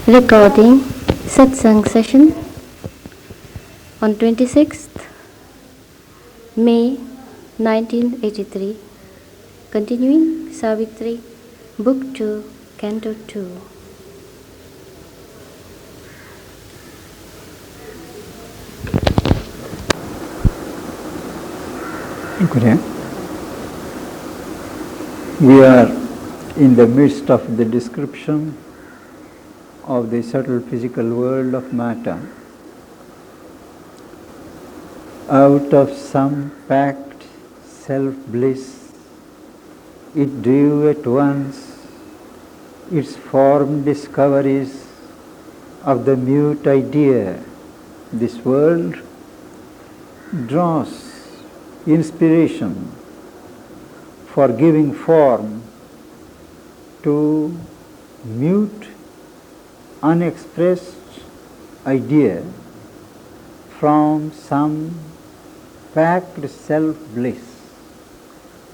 Recording Satsang session on 26th May 1983. Continuing Savitri, Book 2, Canto 2. Good. We are in the midst of the description of the subtle physical world of matter. Out of some packed self-bliss, it drew at once its form discoveries of the mute idea. This world draws inspiration for giving form to mute, unexpressed idea from some packed self-bliss,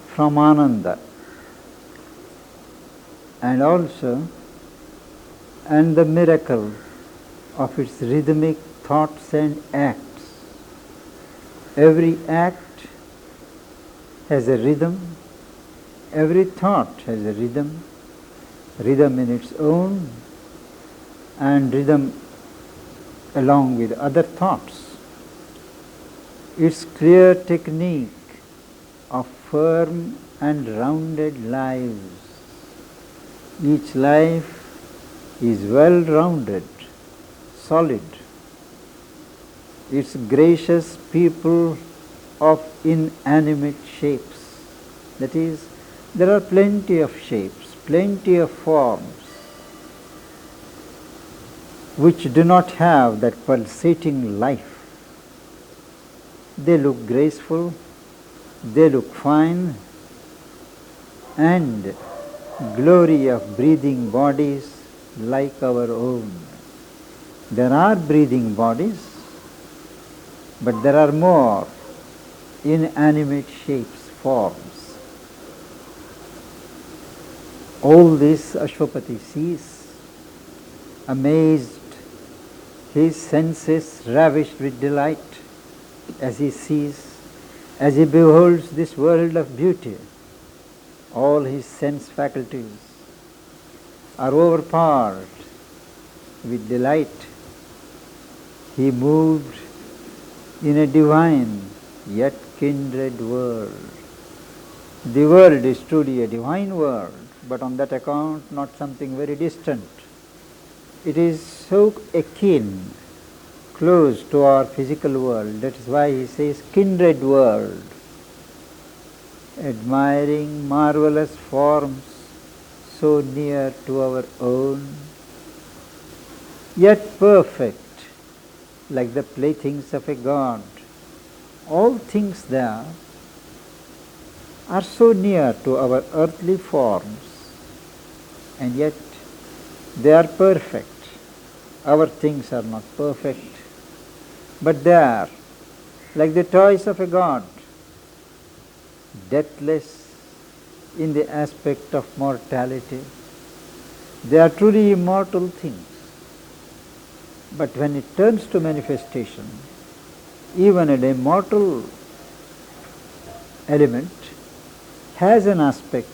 from Ananda, and the miracle of its rhythmic thoughts and acts. Every act has a rhythm, every thought has a rhythm in its own, and rhythm along with other thoughts. Its clear technique of firm and rounded lives. Each life is well rounded, solid. Its gracious people of inanimate shapes. That is, there are plenty of shapes, plenty of forms, which do not have that pulsating life. They look graceful, they look fine, and glory of breathing bodies like our own. There are breathing bodies, but there are more inanimate shapes, forms. All this Ashwapati sees, amazed, his senses ravished with delight as he sees, as he beholds this world of beauty. All his sense faculties are overpowered with delight. He moved in a divine yet kindred world. The world is truly a divine world, but on that account not something very distant. It is so akin, close to our physical world. That is why he says kindred world. Admiring marvelous forms so near to our own, yet perfect, like the playthings of a god. All things there are so near to our earthly forms, and yet they are perfect. Our things are not perfect, but they are like the toys of a god, deathless in the aspect of mortality. They are truly immortal things. But when it turns to manifestation, even an immortal element has an aspect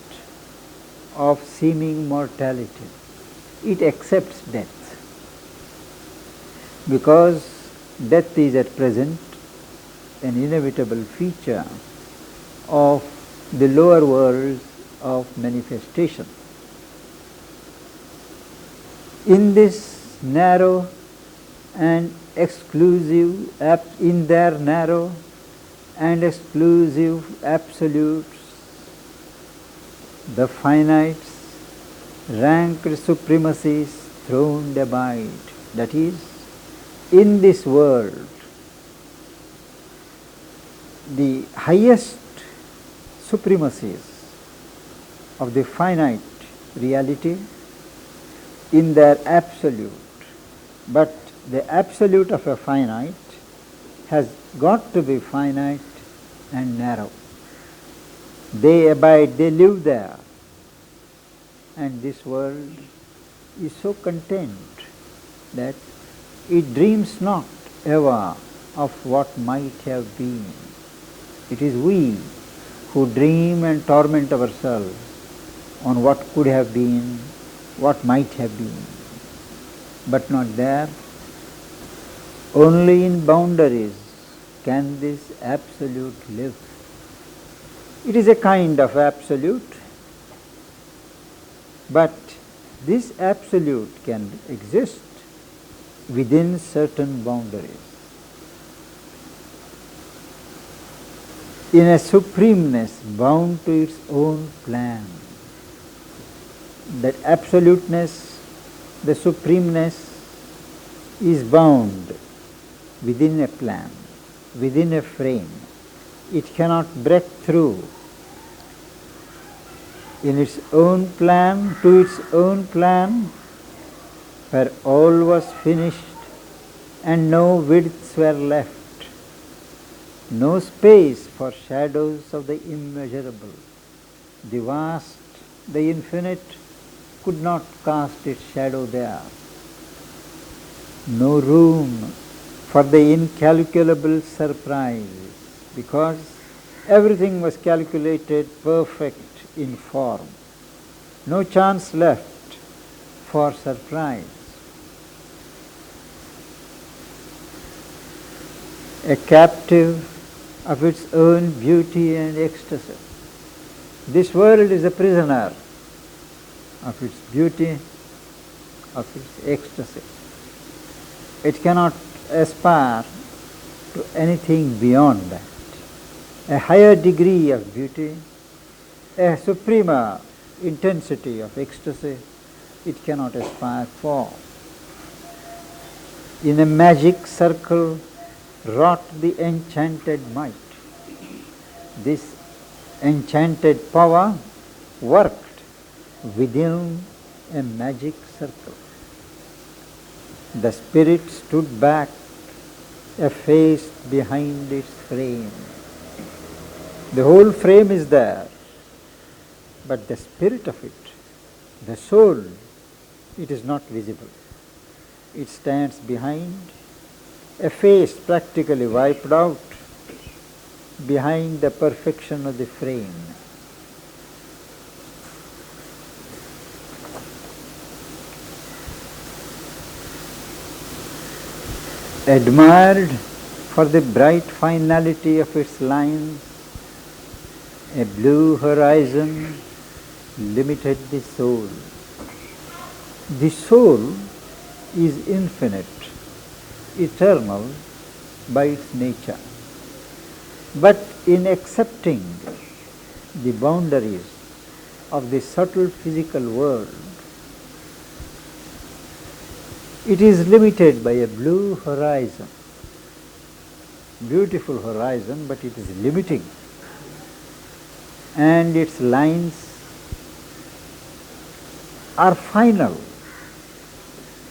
of seeming mortality. It accepts death, because death is at present an inevitable feature of the lower worlds of manifestation. In this narrow and exclusive, in their narrow and exclusive absolutes, the finites ranked supremacies throned abide. That is, in this world, the highest supremacies of the finite reality in their absolute, but the absolute of a finite has got to be finite and narrow. They abide, they live there, and this world is so content that it dreams not ever of what might have been. It is we who dream and torment ourselves on what could have been, what might have been, but not there. Only in boundaries can this absolute live. It is a kind of absolute, but this absolute can exist within certain boundaries. In a supremeness bound to its own plan. That absoluteness, the supremeness, is bound within a plan, within a frame. It cannot break through. In its own plan, to its own plan, where all was finished and no widths were left, no space for shadows of the immeasurable. The vast, the infinite could not cast its shadow there. No room for the incalculable surprise, because everything was calculated perfect in form. No chance left for surprise. A captive of its own beauty and ecstasy. This world is a prisoner of its beauty, of its ecstasy. It cannot aspire to anything beyond that. A higher degree of beauty, a supremer intensity of ecstasy, it cannot aspire for. In a magic circle wrought the enchanted might. This enchanted power worked within a magic circle. The spirit stood back, effaced behind its frame. The whole frame is there, but the spirit of it, the soul, it is not visible. It stands behind, effaced, practically wiped out, behind the perfection of the frame. Admired for the bright finality of its lines, a blue horizon limited the soul. The soul is infinite, eternal by its nature. But in accepting the boundaries of the subtle physical world, it is limited by a blue horizon. Beautiful horizon, but it is limiting. And its lines are final.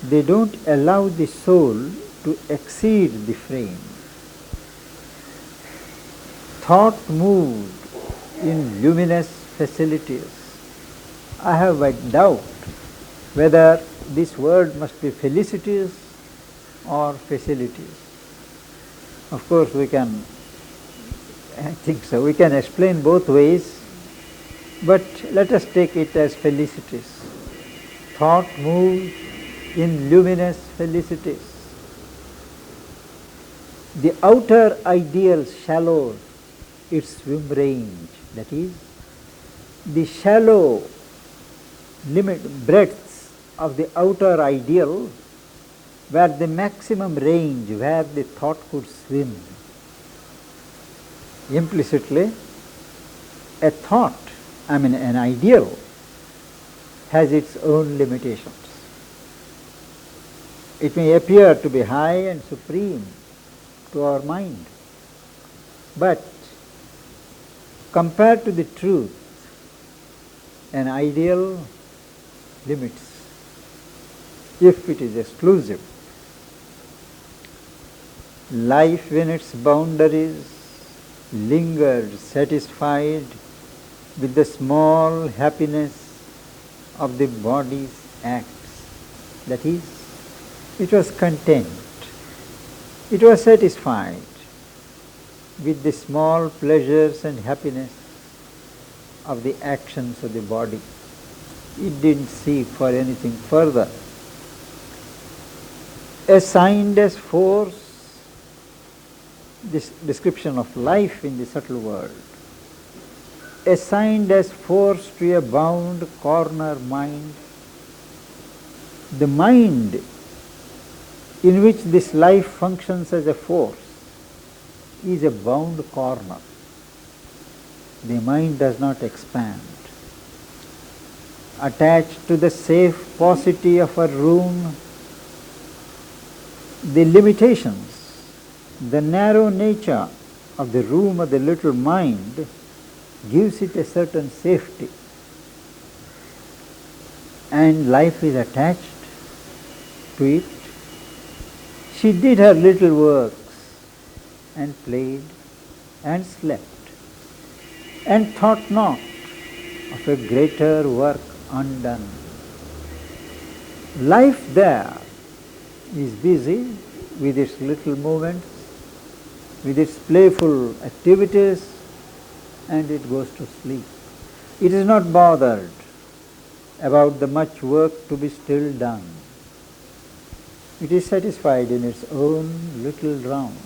They don't allow the soul to exceed the frame. Thought moved in luminous facilities. I have a doubt whether this word must be felicities or facilities. Of course, I think so. We can explain both ways, but let us take it as felicities. Thought moved in luminous felicities. The outer ideal shallows its swim range, that is, the shallow breadths of the outer ideal were the maximum range where the thought could swim. Implicitly, a thought, an ideal, has its own limitations. It may appear to be high and supreme to our mind, but compared to the truth, an ideal limits if it is exclusive. Life in its boundaries lingered satisfied with the small happiness of the body's acts. That is, It was content. It was satisfied with the small pleasures and happiness of the actions of the body. It didn't seek for anything further. Assigned as force, this description of life in the subtle world, assigned as force to a bound corner mind, the mind in which this life functions as a force is a bound corner. The mind does not expand. Attached to the safe paucity of a room, the limitations, the narrow nature of the room of the little mind gives it a certain safety. And life is attached to it. She did her little works and played and slept and thought not of a greater work undone. Life there is busy with its little movements, with its playful activities, and it goes to sleep. It is not bothered about the much work to be still done. It is satisfied in its own little round.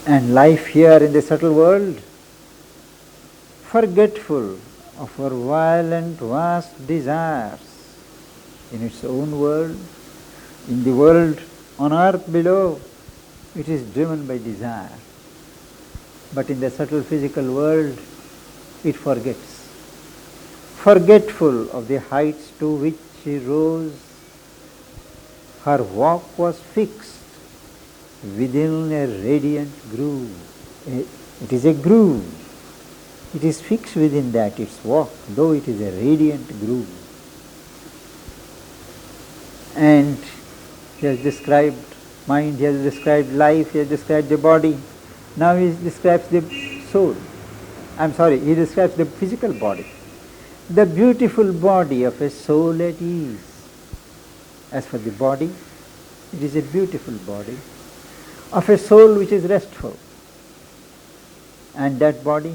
And life here in the subtle world, forgetful of her violent, vast desires in its own world, in the world on earth below, it is driven by desire. But in the subtle physical world, it forgets. Forgetful of the heights to which she rose, her walk was fixed within a radiant groove. It is a groove. It is fixed within that, its walk, though it is a radiant groove. And he has described mind, he has described life, he has described the body. Now he describes the soul. He describes the physical body. The beautiful body of a soul at ease. As for the body, it is a beautiful body of a soul which is restful. And that body,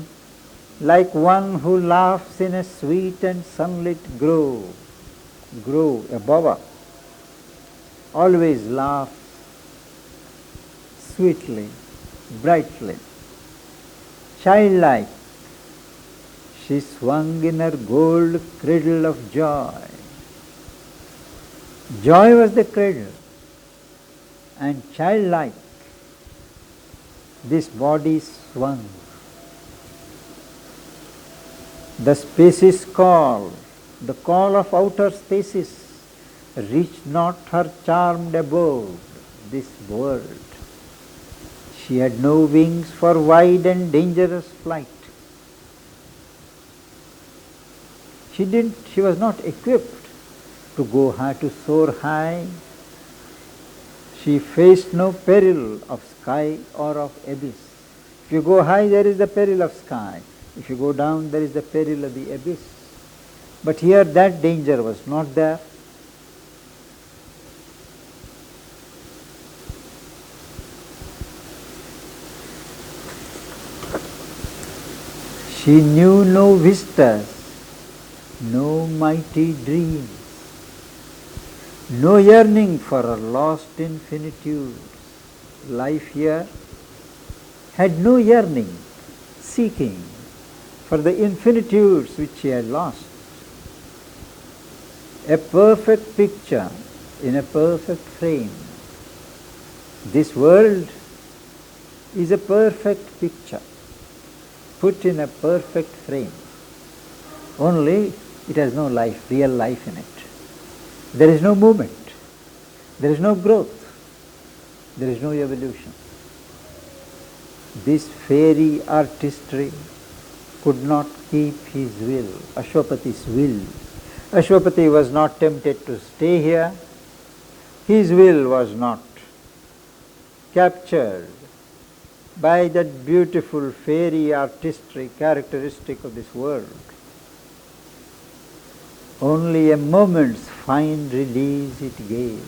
like one who laughs in a sweet and sunlit grove above her, always laughs sweetly, brightly, childlike. She swung in her gold cradle of joy. Joy was the cradle, and childlike, this body swung. The spaces call, the call of outer spaces, reached not her charmed abode, this world. She had no wings for wide and dangerous flight. She was not equipped to go high, to soar high. She faced no peril of sky or of abyss. If you go high, there is the peril of sky. If you go down, there is the peril of the abyss. But here that danger was not there. She knew no vistas, no mighty dreams, no yearning for her lost infinitudes. Life here had no yearning, seeking for the infinitudes which she had lost. A perfect picture in a perfect frame. This world is a perfect picture, put in a perfect frame. Only it has no life, real life in it. There is no movement. There is no growth. There is no evolution. This fairy artistry could not keep his will, Ashwapati's will. Ashwapati was not tempted to stay here. His will was not captured by that beautiful fairy artistry characteristic of this world. Only a moment's fine release it gave.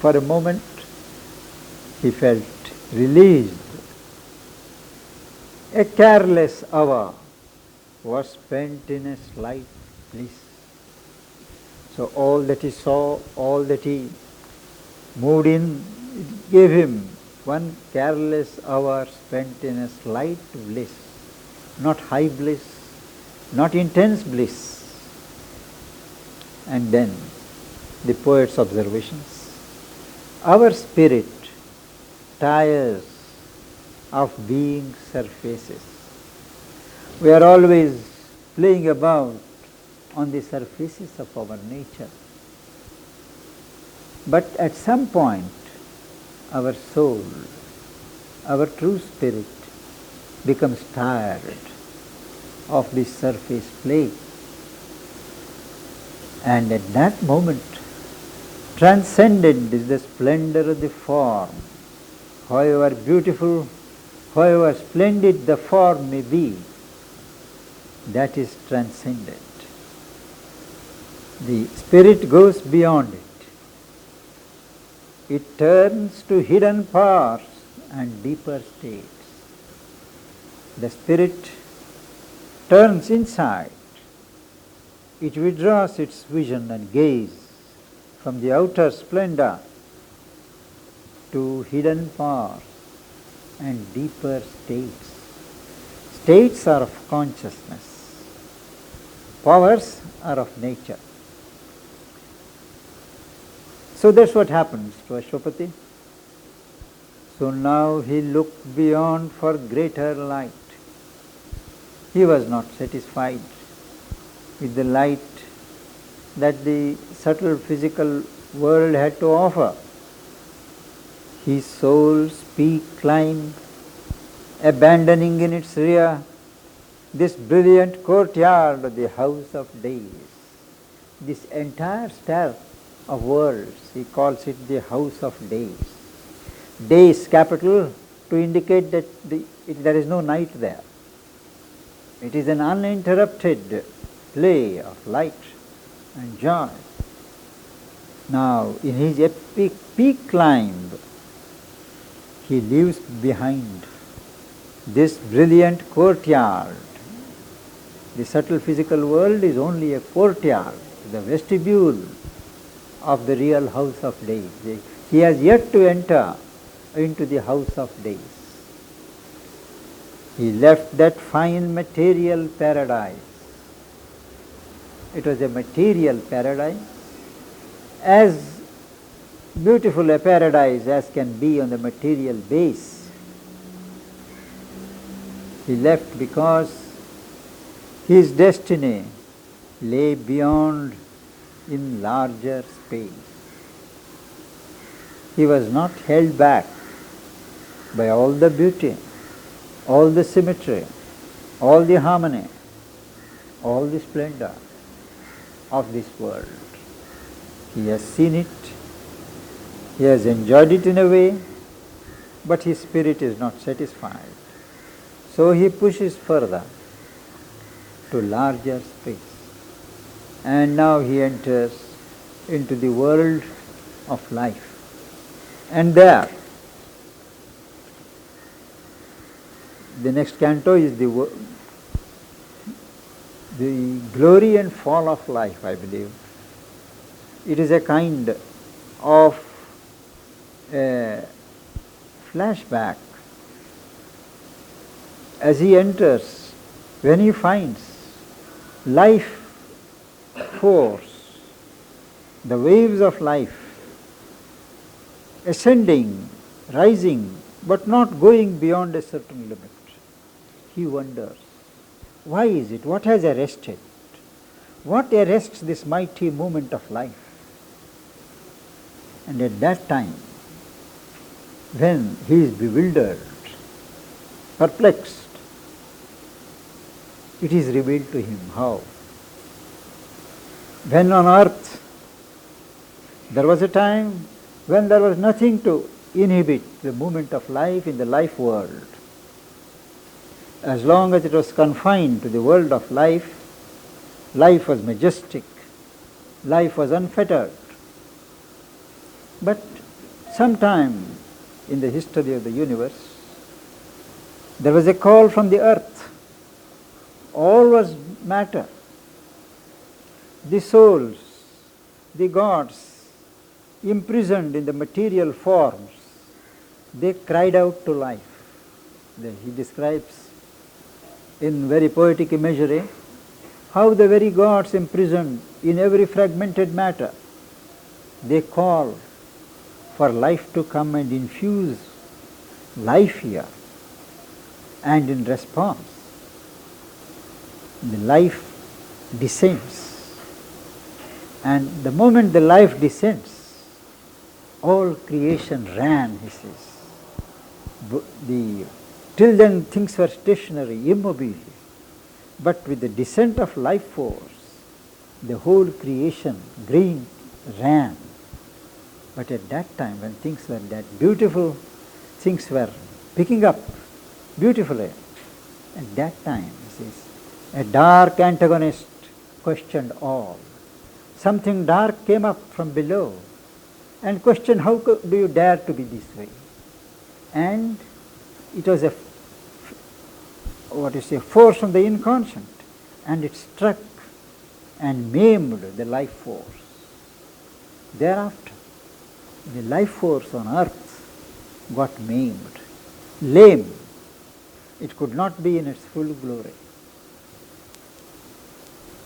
For a moment he felt released. A careless hour was spent in a slight bliss. So all that he saw, all that he moved in, it gave him one careless hour spent in a slight bliss, not high bliss, not intense bliss. And then the poet's observations. Our spirit tires of being surfaces. We are always playing about on the surfaces of our nature. But at some point, our soul, our true spirit becomes tired of this surface play. And at that moment, transcendent is the splendor of the form. However beautiful, however splendid the form may be, that is transcendent. The spirit goes beyond it. It turns to hidden parts and deeper states. The spirit turns inside. It withdraws its vision and gaze from the outer splendor to hidden parts and deeper states. States are of consciousness. Powers are of nature. So that's what happens to Ashwapati. So now he looked beyond for greater light. He was not satisfied with the light that the subtle physical world had to offer. His soul's peak climbed, abandoning in its rear this brilliant courtyard of the house of days. This entire stair of worlds, he calls it the house of days. Days capital to indicate that there is no night there. It is an uninterrupted play of light and joy. Now, in his epic peak climb, he leaves behind this brilliant courtyard. The subtle physical world is only a courtyard, the vestibule of the real house of days. He has yet to enter into the house of days. He left that fine material paradise. It was a material paradise, as beautiful a paradise as can be on the material base. He left because his destiny lay beyond in larger space. He was not held back by all the beauty, all the symmetry, all the harmony, all the splendor of this world. He has seen it, he has enjoyed it in a way, but his spirit is not satisfied. So he pushes further to larger space. And now he enters into the world of life. And there, the next canto is the glory and fall of life, I believe. It is a kind of a flashback as he enters, when he finds life force, the waves of life ascending, rising, but not going beyond a certain limit. He wonders, why is it? What has arrested? What arrests this mighty movement of life? And at that time, when he is bewildered, perplexed, it is revealed to him how. When on earth there was a time when there was nothing to inhibit the movement of life in the life world. As long as it was confined to the world of life, Life was majestic. Life was unfettered. But sometime in the history of the universe, there was a call from the earth. All was matter. The souls, the gods, imprisoned in the material forms, they cried out to life. He describes in very poetic imagery how the very gods imprisoned in every fragmented matter, they call for life to come and infuse life here. And in response, the life descends. And the moment the life descends, all creation ran, he says. Till then things were stationary, immobile. But with the descent of life force, the whole creation, green, ran. But at that time, when things were that beautiful, things were picking up beautifully. At that time, he says, a dark antagonist questioned all. Something dark came up from below and questioned, how do you dare to be this way? And it was a force from the inconscient, and it struck and maimed the life force. Thereafter, the life force on earth got maimed, lame. It could not be in its full glory.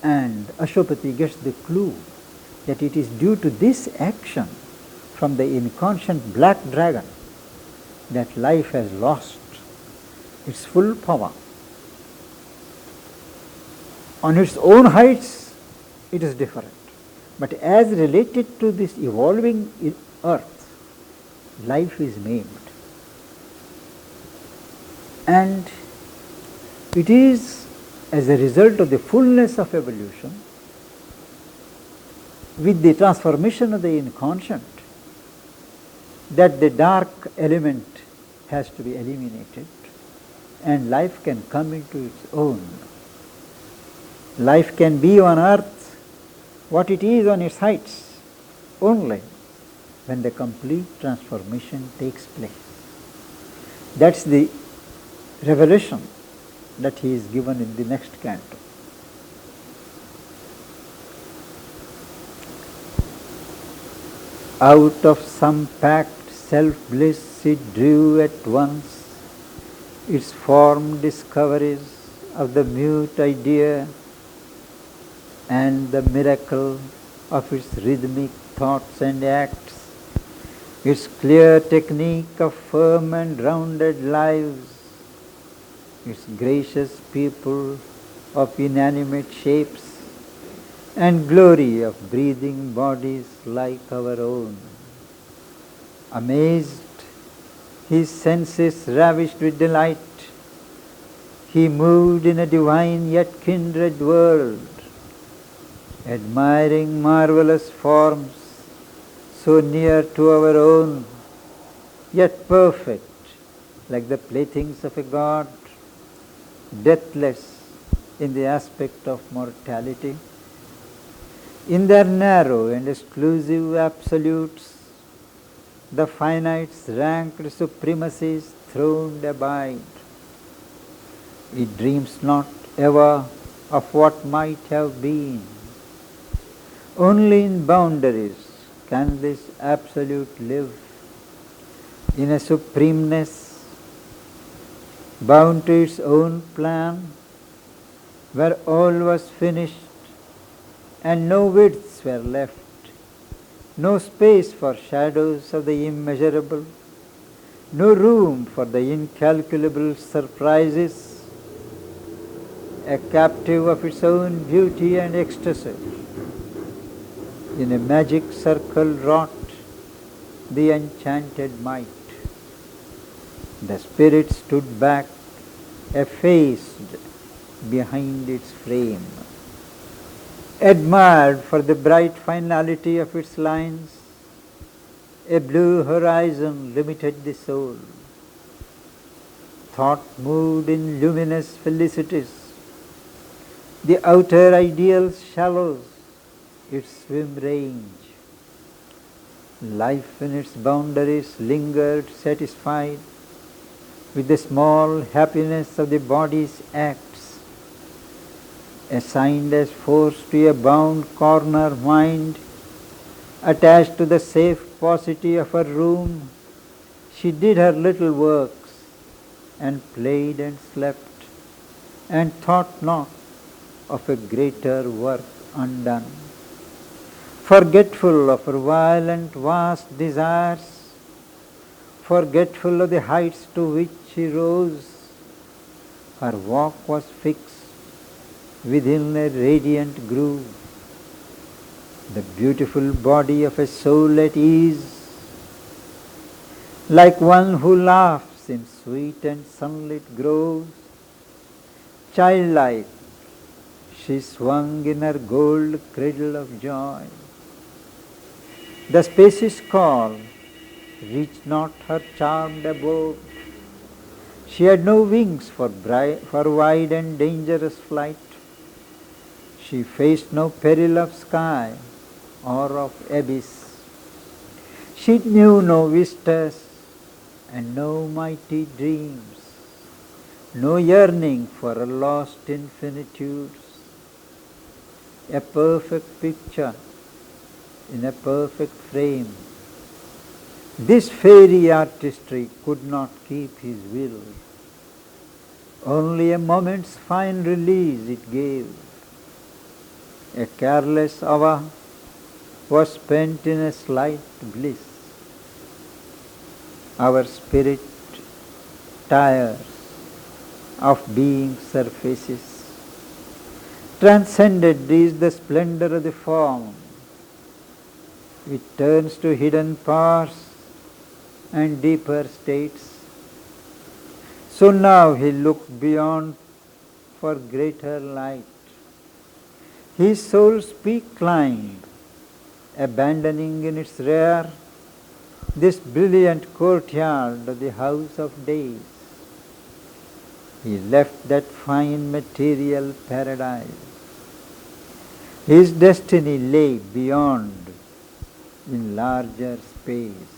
And Ashwapati gets the clue that it is due to this action from the inconscient black dragon that life has lost its full power. On its own heights, it is different. But as related to this evolving earth, life is maimed. And it is as a result of the fullness of evolution, with the transformation of the inconscient, that the dark element has to be eliminated and life can come into its own. Life can be on earth what it is on its heights only when the complete transformation takes place. That's the revelation that he is given in the next canto. Out of some packed self-bliss it drew at once its form discoveries of the mute idea and the miracle of its rhythmic thoughts and acts, its clear technique of firm and rounded lives, its gracious people of inanimate shapes, and glory of breathing bodies like our own. Amazed, his senses ravished with delight, he moved in a divine yet kindred world, admiring marvelous forms so near to our own, yet perfect like the playthings of a god, deathless in the aspect of mortality. In their narrow and exclusive absolutes, the finite's ranked supremacies throned abide. It dreams not ever of what might have been. Only in boundaries can this absolute live, in a supremeness bound to its own plan, where all was finished and no widths were left, no space for shadows of the immeasurable, no room for the incalculable surprises, a captive of its own beauty and ecstasy. In a magic circle wrought the enchanted might. The spirit stood back, effaced behind its frame, admired for the bright finality of its lines. A blue horizon limited the soul. Thought moved in luminous felicities. The outer ideal shallows its swim range. Life in its boundaries lingered satisfied with the small happiness of the body's acts, assigned as force to a bound corner mind, attached to the safe paucity of her room. She did her little works, and played and slept, and thought not of a greater work undone. Forgetful of her violent vast desires, forgetful of the heights to which she rose, her walk was fixed within a radiant groove. The beautiful body of a soul at ease, like one who laughs in sweet and sunlit groves, childlike, she swung in her gold cradle of joy. The spacious call reached not her charmed abode. She had no wings for wide and dangerous flight. She faced no peril of sky or of abyss. She knew no vistas and no mighty dreams, no yearning for a lost infinitudes. A perfect picture in a perfect frame. This fairy artistry could not keep his will. Only a moment's fine release it gave. A careless hour was spent in a slight bliss. Our spirit tires of being surfaces. Transcended is the splendor of the form. It turns to hidden powers and deeper states. So now he looked beyond for greater light. His soul's peak climbed, abandoning in its rear this brilliant courtyard of the house of days. He left that fine material paradise. His destiny lay beyond in larger space.